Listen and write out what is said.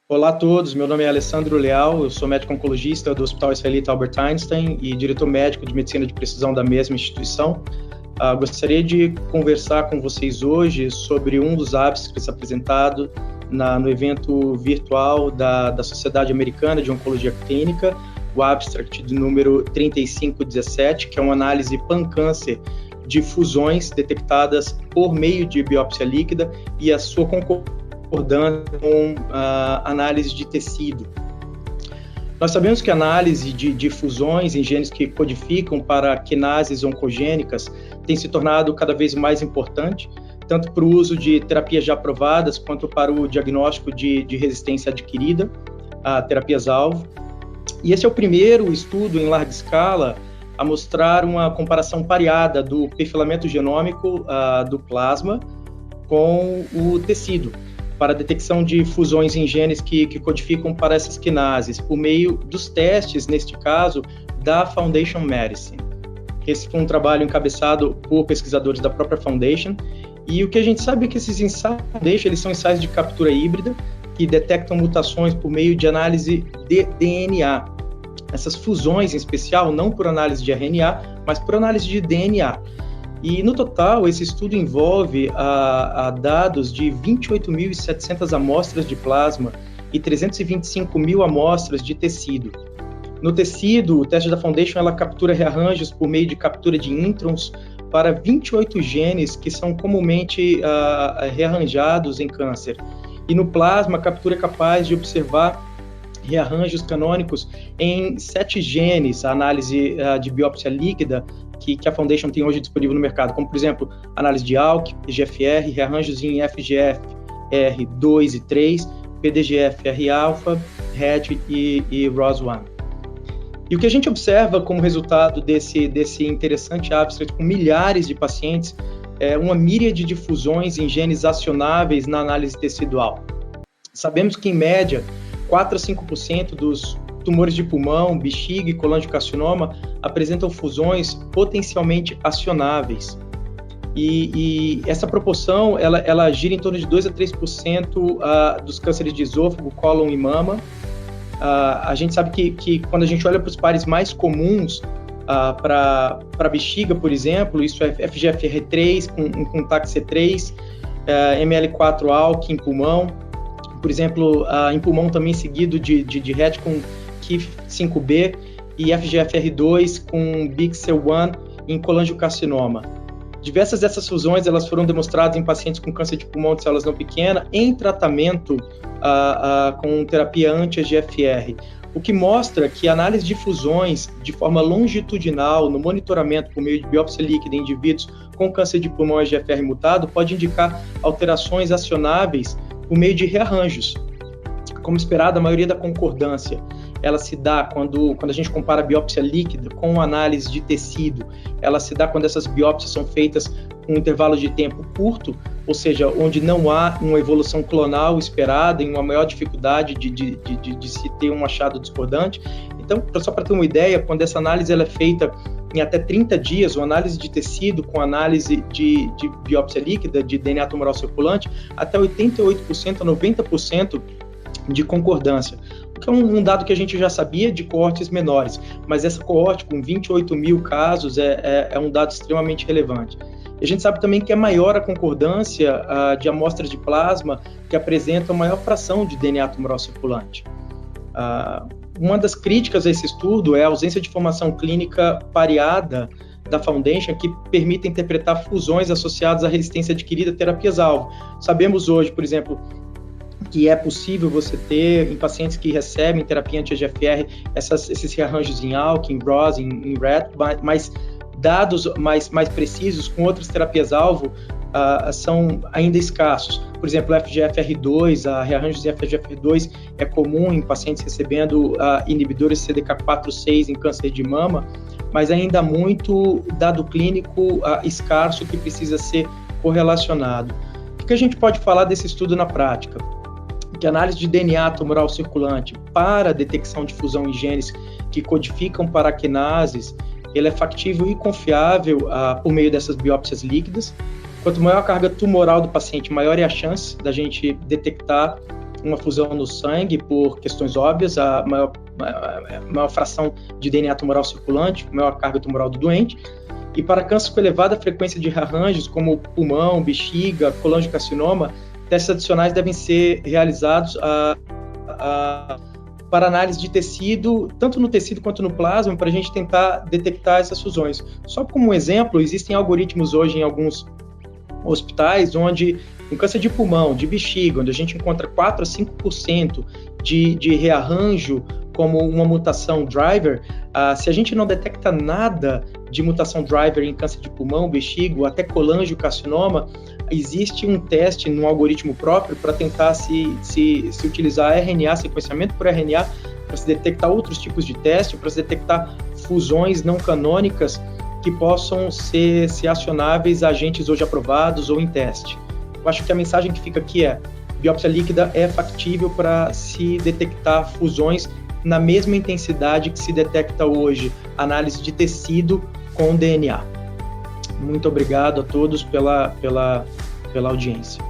Olá a todos, meu nome é Alessandro Leal, eu sou médico oncologista do Hospital Israelita Albert Einstein e diretor médico de medicina de precisão da mesma instituição. Gostaria de conversar com vocês hoje sobre um dos abstracts apresentado no evento virtual da Sociedade Americana de Oncologia Clínica, o abstract de número 3517, que é uma análise pan-câncer de fusões detectadas por meio de biópsia líquida e a sua concordância com a análise de tecido. Nós sabemos que a análise de fusões em genes que codificam para quinases oncogênicas tem se tornado cada vez mais importante, tanto para o uso de terapias já aprovadas, quanto para o diagnóstico de resistência adquirida a terapias-alvo. E esse é o primeiro estudo em larga escala a mostrar uma comparação pareada do perfilamento genômico do plasma com o tecido, para a detecção de fusões em genes que codificam para essas quinases, por meio dos testes, neste caso, da Foundation Medicine. Esse foi um trabalho encabeçado por pesquisadores da própria Foundation, e o que a gente sabe é que esses ensaios eles são ensaios de captura híbrida, que detectam mutações por meio de análise de DNA. Essas fusões, em especial, não por análise de RNA, mas por análise de DNA. E, no total, esse estudo envolve dados de 28.700 amostras de plasma e 325.000 amostras de tecido. No tecido, o teste da Foundation ela captura rearranjos por meio de captura de introns para 28 genes que são comumente rearranjados em câncer. E no plasma, a captura é capaz de observar rearranjos canônicos em 7 genes, a análise de biópsia líquida que a Foundation tem hoje disponível no mercado, como, por exemplo, análise de ALK, EGFR, rearranjos em FGFR2 e 3, PDGFR-alfa, RET e ROS1. E o que a gente observa como resultado desse interessante abstract com milhares de pacientes é uma míriade de fusões em genes acionáveis na análise tecidual. Sabemos que, em média, 4 a 5% dos tumores de pulmão, bexiga e colangiocarcinoma apresentam fusões potencialmente acionáveis. E essa proporção, ela gira em torno de 2 a 3% dos cânceres de esôfago, cólon e mama. A gente sabe que quando a gente olha para os pares mais comuns, para bexiga, por exemplo, isso é FGFR3 com TAC-C3, ML4-ALK em pulmão, por exemplo, em pulmão também seguido de RET com KIF5B e FGFR2 com BICSL1 em colangiocarcinoma. Diversas dessas fusões elas foram demonstradas em pacientes com câncer de pulmão de células não pequenas em tratamento com terapia anti-EGFR, o que mostra que a análise de fusões de forma longitudinal no monitoramento por meio de biópsia líquida em indivíduos com câncer de pulmão EGFR mutado pode indicar alterações acionáveis por meio de rearranjos. Como esperado, a maioria da concordância ela se dá quando a gente compara a biópsia líquida com a análise de tecido. Ela se dá quando essas biópsias são feitas com um intervalo de tempo curto, ou seja, onde não há uma evolução clonal esperada e uma maior dificuldade de se ter um achado discordante. Então, só para ter uma ideia, quando essa análise ela é feita em até 30 dias, uma análise de tecido com análise de biópsia líquida, de DNA tumoral circulante, até 88% a 90% de concordância, o que é um dado que a gente já sabia de coortes menores, mas essa coorte com 28 mil casos é um dado extremamente relevante. E a gente sabe também que é maior a concordância de amostras de plasma que apresentam maior fração de DNA tumoral circulante. Uma das críticas a esse estudo é a ausência de informação clínica pareada da Foundation que permite interpretar fusões associadas à resistência adquirida a terapias-alvo. Sabemos hoje, por exemplo, que é possível você ter, em pacientes que recebem terapia anti-EGFR, esses rearranjos em ALK, em ROS, em RET, mas dados mais precisos com outras terapias-alvo são ainda escassos. Por exemplo, FGFR2, rearranjos de FGFR2 é comum em pacientes recebendo inibidores CDK4/6 em câncer de mama, mas ainda há muito dado clínico escasso que precisa ser correlacionado. O que a gente pode falar desse estudo na prática? Que a análise de DNA tumoral circulante para a detecção de fusão em genes que codificam para quinases, ele é factível e confiável por meio dessas biópsias líquidas. Quanto maior a carga tumoral do paciente, maior é a chance da gente detectar uma fusão no sangue por questões óbvias, a maior fração de DNA tumoral circulante, maior carga tumoral do doente. E para câncer com elevada frequência de rearranjos, como pulmão, bexiga, colangiocarcinoma, testes adicionais devem ser realizados para análise de tecido, tanto no tecido quanto no plasma, para a gente tentar detectar essas fusões. Só como um exemplo, existem algoritmos hoje em alguns hospitais onde no câncer de pulmão, de bexiga, onde a gente encontra 4 a 5% de rearranjo como uma mutação driver, se a gente não detecta nada de mutação driver em câncer de pulmão, bexiga ou até colangiocarcinoma, existe um teste no algoritmo próprio para tentar se utilizar RNA, sequenciamento por RNA, para se detectar outros tipos de teste, para se detectar fusões não canônicas que possam ser acionáveis a agentes hoje aprovados ou em teste. Eu acho que a mensagem que fica aqui é: biópsia líquida é factível para se detectar fusões na mesma intensidade que se detecta hoje análise de tecido com DNA. Muito obrigado a todos pela audiência.